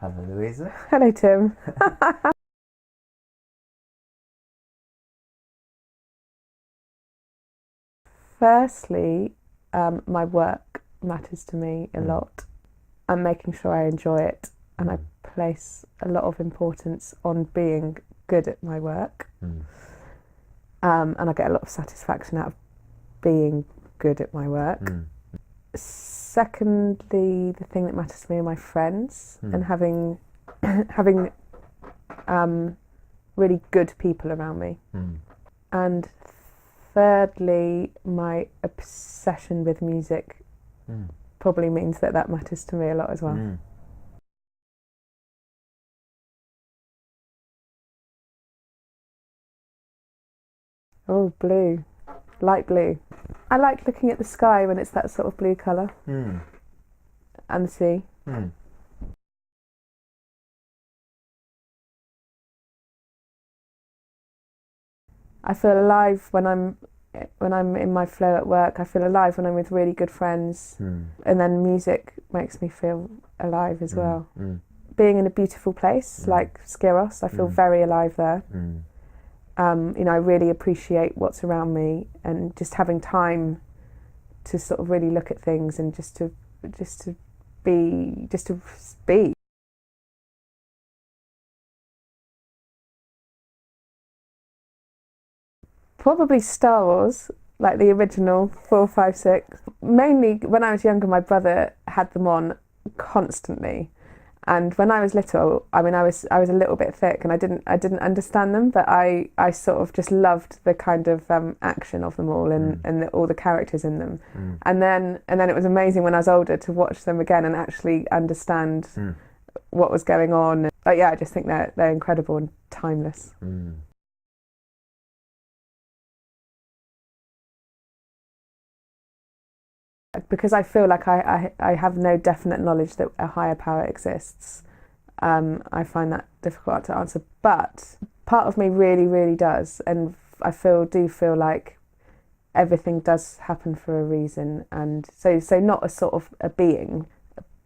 Hello, Louisa. Hello, Tim. Firstly, my work matters to me a Mm, lot. I'm making sure I enjoy it, and I mm, place a lot of importance on being good at my work. mm, And I get a lot of satisfaction out of being good at my work. mm, Secondly, the thing that matters to me are my friends and mm, having um, really good people around me. mm, And thirdly, my obsession with music mm, probably means that that matters to me a lot as well. mm. Oh, blue, light blue. I like looking at the sky when it's that sort of blue colour, Mm, and the sea. mm, I feel alive when I'm in my flow at work. I feel alive when I'm with really good friends, mm, and then music makes me feel alive as mm, well. mm, Being in a beautiful place mm, like Skiros, I feel mm, very alive there. mm, I really appreciate what's around me, and just having time to sort of really look at things and just to be. Probably Star Wars, like the original 4, 5, 6. Mainly when I was younger, my brother had them on constantly. And when I was little, I mean, I was a little bit thick, and I didn't understand them, but I sort of just loved the kind of action of them all, and mm, all the characters in them. mm, And then it was amazing when I was older to watch them again and actually understand mm, what was going on. But yeah, I just think they're incredible and timeless. mm. Because I feel like I have no definite knowledge that a higher power exists. I find that difficult to answer, but part of me really, really does, and I do feel like everything does happen for a reason, and so not a sort of a being,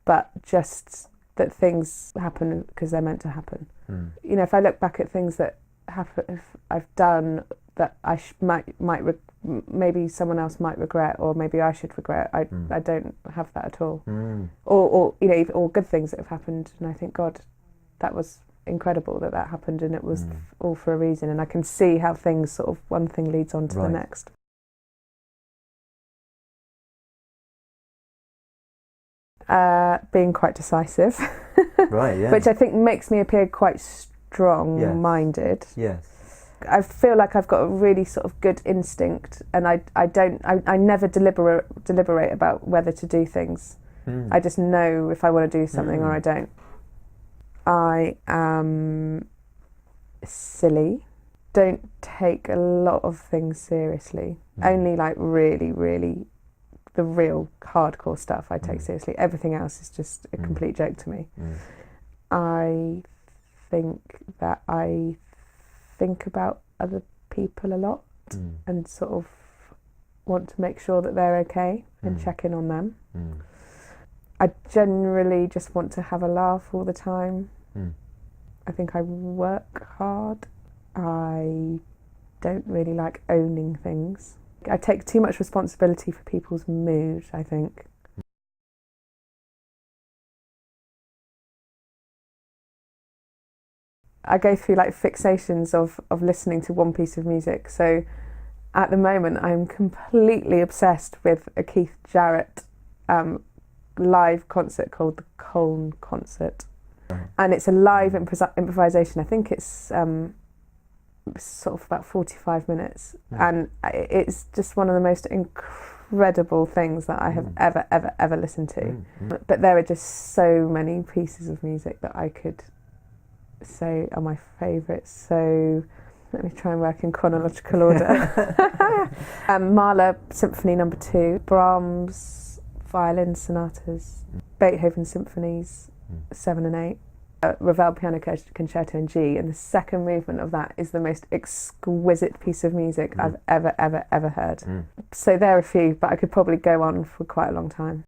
but just that things happen because they're meant to happen. Mm, If I look back at things that happen, if I've done that might maybe someone else might regret, or maybe I should regret. I mm, I don't have that at all. mm, Or good things that have happened, and I think God, that was incredible that happened, and it was mm. all for a reason. And I can see how things sort of one thing leads on to the Right, next. Being quite decisive, right, yeah, which I think makes me appear quite yes, strong-minded. yes. I feel like I've got a really sort of good instinct, and I never deliberate about whether to do things. Mm, I just know if I want to do something or mm, I don't. I am silly. Don't take a lot of things seriously. mm, Only like really, really the real hardcore stuff I take mm, seriously. Everything else is just a mm, complete joke to me. mm, I think that I think about other people a lot, mm, and sort of want to make sure that they're okay and mm, check in on them. mm, I generally just want to have a laugh all the time. mm, I think I work hard. I don't really like owning things. I take too much responsibility for people's mood, I think. I go through like fixations of listening to one piece of music. So at the moment, I'm completely obsessed with a Keith Jarrett um, live concert called the Colne Concert. right, And it's a live mm, improvisation. I think it's sort of about 45 minutes. mm, And it's just one of the most incredible things that I have mm, ever listened to. mm, mm. But there are just so many pieces of music that I could say are my favourites. So let me try and work in chronological order. Mahler Symphony No. 2, Brahms Violin Sonatas, Beethoven Symphonies Mm. 7 and 8, Ravel Piano Concerto in G, and the second movement of that is the most exquisite piece of music Mm. I've ever heard. Mm. So there are a few, but I could probably go on for quite a long time.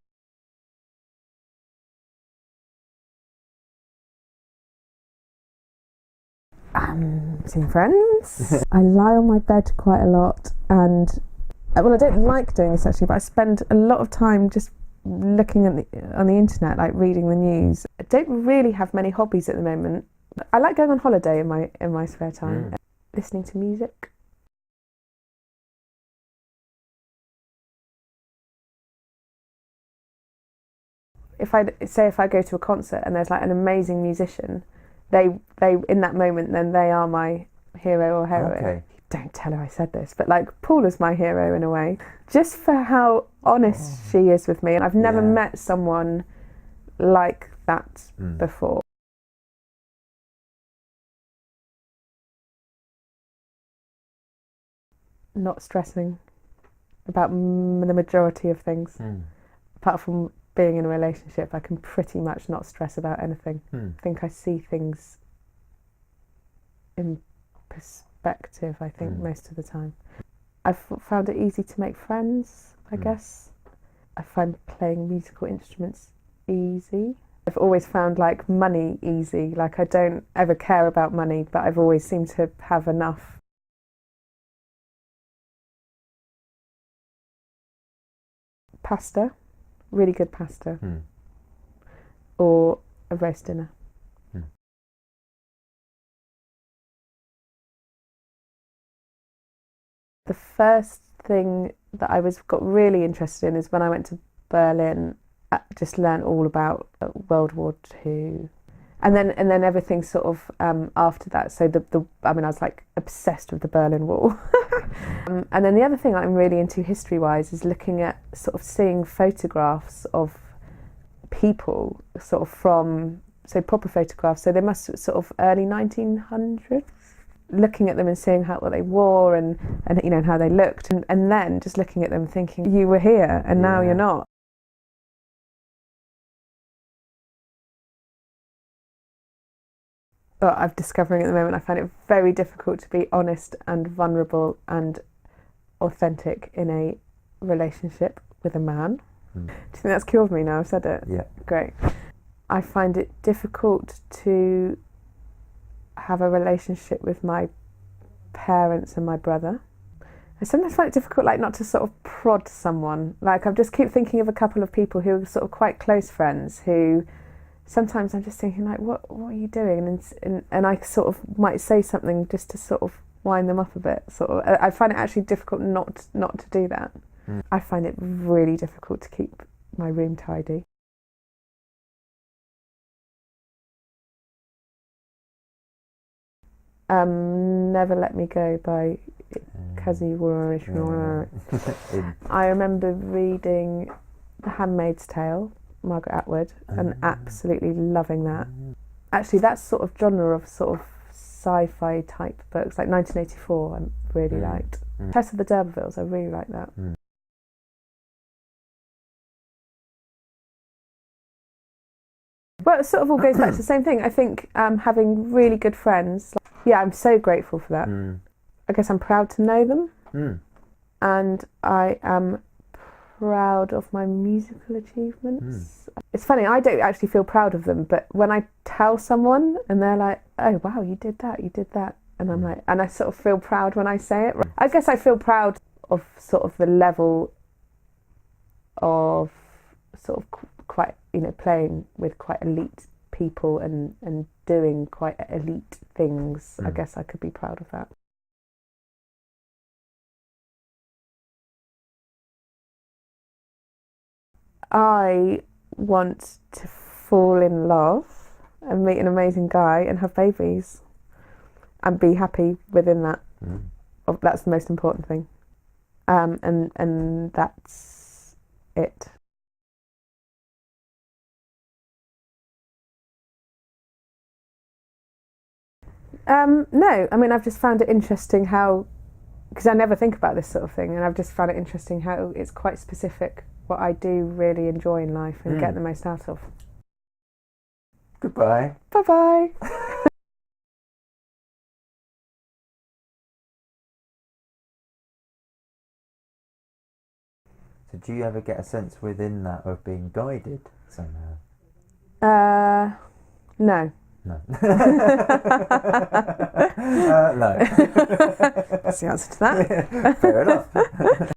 Seeing friends. I lie on my bed quite a lot, and well, I don't like doing this actually, but I spend a lot of time just looking at on the internet, like reading the news. I don't really have many hobbies at the moment. I like going on holiday in my spare time, listening to music. If I go to a concert and there's like an amazing musician, they in that moment, then they are my hero or heroine. Okay. Don't tell her I said this, but like Paul is my hero in a way, just for how honest she is with me, and I've never met someone like that before. Not stressing about the majority of things. Apart from being in a relationship, I can pretty much not stress about anything. I think I see things in perspective, I think, most of the time. I've found it easy to make friends, I guess. I find playing musical instruments easy. I've always found like money easy. Like I don't ever care about money, but I've always seemed to have enough. Pasta, really good pasta, or a roast dinner. The first thing that I got really interested in is when I went to Berlin. I just learned all about World War II, and then everything sort of after that. So I was like obsessed with the Berlin Wall. And then the other thing I'm really into history-wise is looking at sort of seeing photographs of people sort of from, so proper photographs. So they must sort of early 1900s. Looking at them and seeing what they wore and you know, and how they looked, and then just looking at them thinking, you were here and now you're not. But I'm discovering at the moment I find it very difficult to be honest and vulnerable and authentic in a relationship with a man. Do you think that's cured me now I've said it? Yeah. Great. I find it difficult to have a relationship with my parents and my brother. I sometimes find it difficult, like, not to sort of prod someone. Like, I just keep thinking of a couple of people who are sort of quite close friends who sometimes I'm just thinking, like, what are you doing? And I sort of might say something just to sort of wind them up a bit. Sort of. I find it actually difficult not to do that. I find it really difficult to keep my room tidy. Never Let Me Go by Kazi Wurrish. I remember reading The Handmaid's Tale, Margaret Atwood, and absolutely loving that. Actually, that sort of genre of sort of sci-fi type books, like 1984, I really liked. Tess of the D'Urbervilles, I really liked that. Well, it sort of all goes back to the same thing. I think having really good friends, I'm so grateful for that. I guess I'm proud to know them, and I am proud of my musical achievements. It's funny, I don't actually feel proud of them, but when I tell someone and they're like, oh wow, you did that, and I'm like, and I sort of feel proud when I say it. I guess I feel proud of sort of the level of sort of quite, you know, playing with quite elite people and doing quite elite things. I guess I could be proud of that. I want to fall in love and meet an amazing guy and have babies and be happy within that. That's the most important thing. And that's it. No, I mean, I've just found it interesting how, because I never think about this sort of thing, and I've just found it interesting how it's quite specific what I do really enjoy in life and get the most out of. Goodbye. Bye-bye. So do you ever get a sense within that of being guided somehow? No. No. No. That's the answer to that. Fair enough.